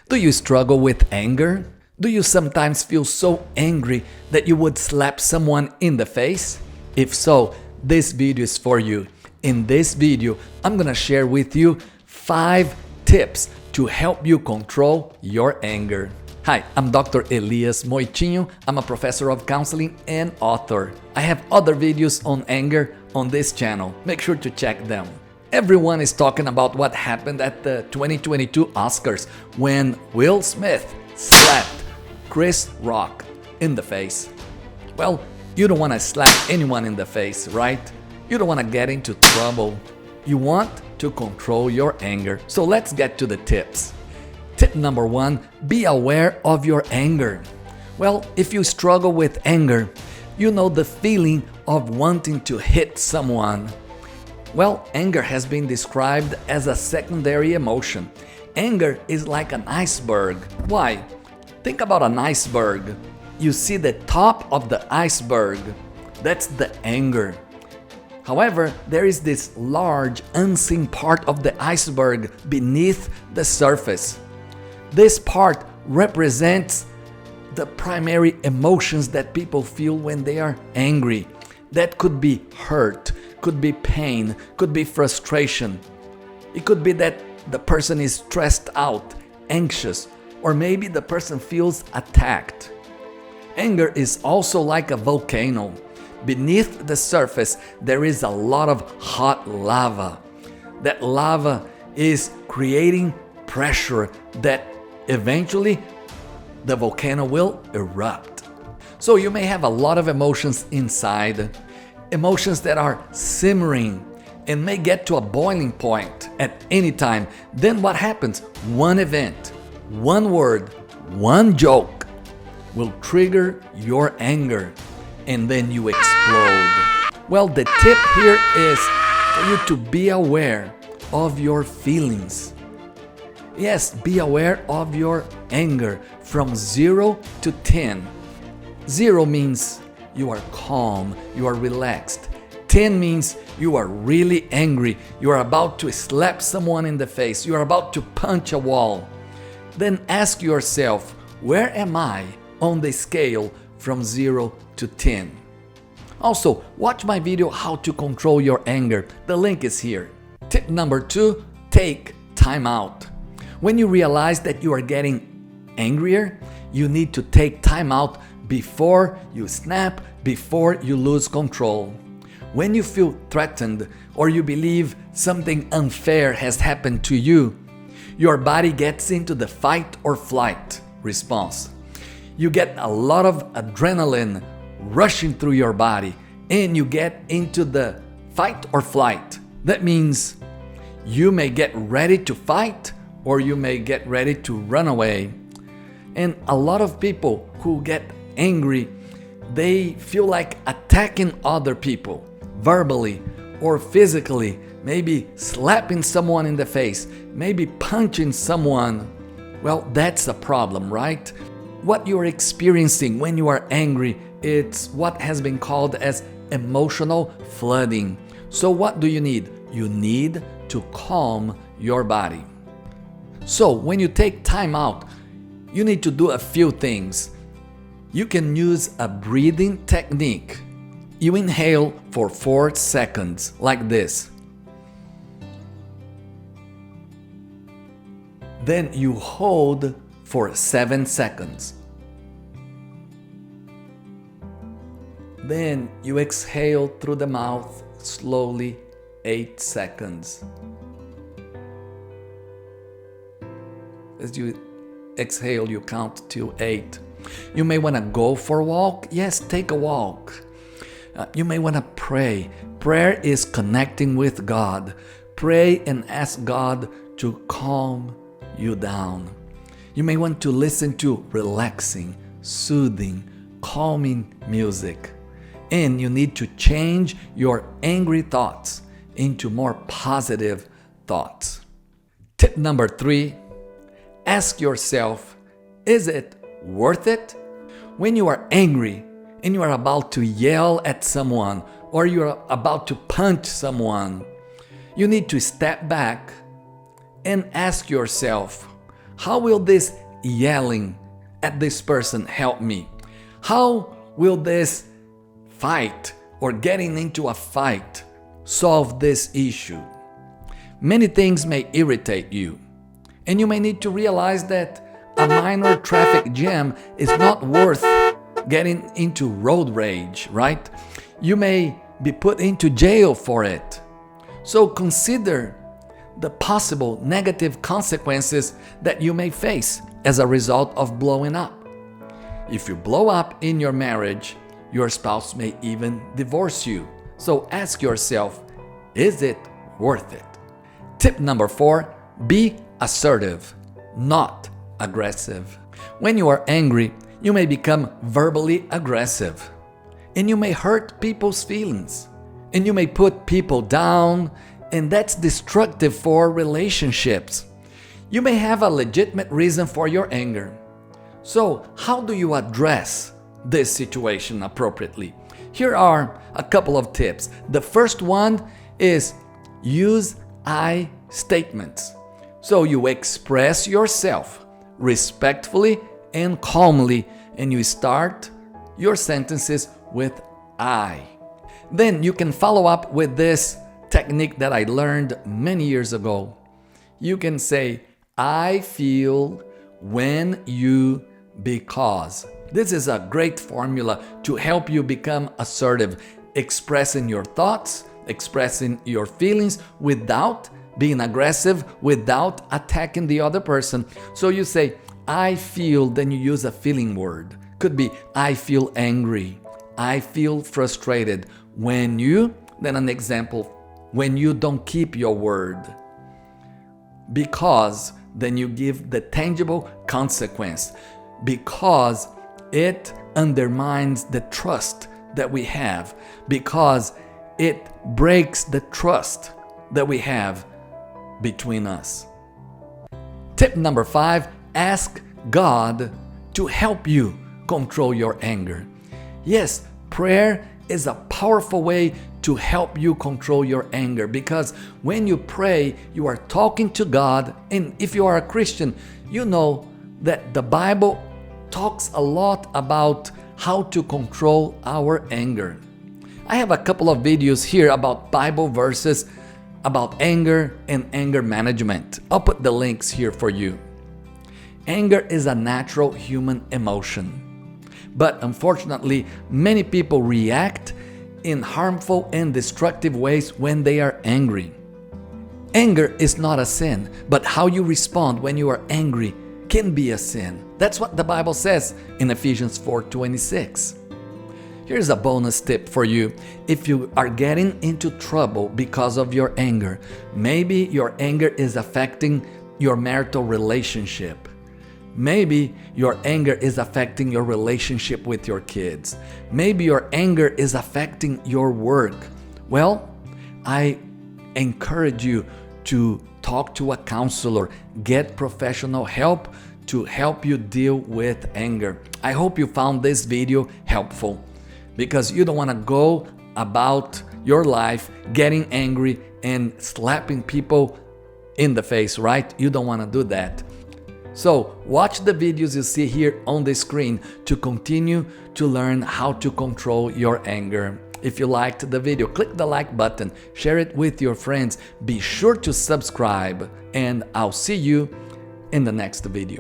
Do you struggle with anger? Do you sometimes feel so angry that you would slap someone in the face? If so, this video is for you. In this video, I'm gonna share with you 5 tips to help you control your anger. Hi, I'm Dr. Elias Moitinho. I'm a professor of counseling and author. I have other videos on anger on this channel. Make sure to check them. Everyone is talking about what happened at the 2022 Oscars when Will Smith slapped Chris Rock in the face. Well, you don't want to slap anyone in the face, right? You don't want to get into trouble. You want to control your anger. So let's get to the tips. Tip number 1, be aware of your anger. Well, if you struggle with anger, you know the feeling of wanting to hit someone. Well, anger has been described as a secondary emotion. Anger is like an iceberg. Why? Think about an iceberg. You see the top of the iceberg. That's the anger. However, there is this large, unseen part of the iceberg beneath the surface. This part represents the primary emotions that people feel when they are angry. That could be hurt, could be pain, could be frustration. It could be that the person is stressed out, anxious, or maybe the person feels attacked. Anger is also like a volcano. Beneath the surface, there is a lot of hot lava. That lava is creating pressure that eventually the volcano will erupt. So you may have a lot of emotions inside, emotions that are simmering and may get to a boiling point at any time. Then what happens? One event, one word, one joke will trigger your anger and then you explode. Well, the tip here is for you to be aware of your feelings. Yes, be aware of your anger from 0 to 10. 0 means you are calm, you are relaxed. 10 means you are really angry, you are about to slap someone in the face, you are about to punch a wall. Then ask yourself, where am I on the scale from 0 to 10? Also, watch my video how to control your anger. The link is here. Tip number 2, take time out. When you realize that you are getting angrier, you need to take time out before you snap, before you lose control. When you feel threatened or you believe something unfair has happened to you, your body gets into the fight or flight response. You get a lot of adrenaline rushing through your body and you get into the fight or flight. That means you may get ready to fight or you may get ready to run away. And a lot of people who get angry, they feel like attacking other people verbally or physically, maybe slapping someone in the face, maybe punching someone. Well, that's a problem, right? What you're experiencing when you are angry, it's what has been called as emotional flooding. So what do you need? You need to calm your body. So when you take time out, you need to do a few things. You can use a breathing technique. You inhale for 4 seconds, like this. Then you hold for 7 seconds. Then you exhale through the mouth slowly 8 seconds. As you exhale, you count till 8. You may want to go for a walk. Yes, take a walk. You may want to pray. Prayer is connecting with God. Pray and ask God to calm you down. You may want to listen to relaxing, soothing, calming music. And you need to change your angry thoughts into more positive thoughts. Tip number 3, ask yourself, is it worth it? When you are angry and you are about to yell at someone or you are about to punch someone, you need to step back and ask yourself, How will this yelling at this person help me? How will this fight or getting into a fight solve this issue? Many things may irritate you, and you may need to realize that a minor traffic jam is not worth getting into road rage, right? You may be put into jail for it. So consider the possible negative consequences that you may face as a result of blowing up. If you blow up in your marriage, your spouse may even divorce you. So ask yourself, is it worth it? Tip number 4, be assertive, not aggressive. When you are angry, you may become verbally aggressive, and you may hurt people's feelings, and you may put people down, and that's destructive for relationships. You may have a legitimate reason for your anger. So, how do you address this situation appropriately? Here are a couple of tips. The first one is use I statements. So you express yourself respectfully and calmly, and you start your sentences with I. Then you can follow up with this technique that I learned many years ago. You can say, I feel when you, because. This is a great formula to help you become assertive, expressing your thoughts, expressing your feelings without being aggressive, without attacking the other person. So you say, I feel, then you use a feeling word. Could be, I feel angry, I feel frustrated. When you, then an example, when you don't keep your word. Because, then you give the tangible consequence. Because it undermines the trust that we have. Because it breaks the trust that we have between us. Tip number 5, ask God to help you control your anger. Yes, prayer is a powerful way to help you control your anger, because when you pray, you are talking to God, and if you are a Christian, you know that the Bible talks a lot about how to control our anger. I have a couple of videos here about Bible verses about anger and anger management. I'll put the links here for you. Anger is a natural human emotion, but unfortunately, many people react in harmful and destructive ways when they are angry. Anger is not a sin, but how you respond when you are angry can be a sin. That's what the Bible says in Ephesians 4:26. Here's a bonus tip for you. If you are getting into trouble because of your anger, maybe your anger is affecting your marital relationship. Maybe your anger is affecting your relationship with your kids. Maybe your anger is affecting your work. Well, I encourage you to talk to a counselor, get professional help to help you deal with anger. I hope you found this video helpful, because you don't want to go about your life getting angry and slapping people in the face, right? You don't want to do that. So watch the videos you see here on the screen to continue to learn how to control your anger. If you liked the video, click the like button, share it with your friends, be sure to subscribe, and I'll see you in the next video.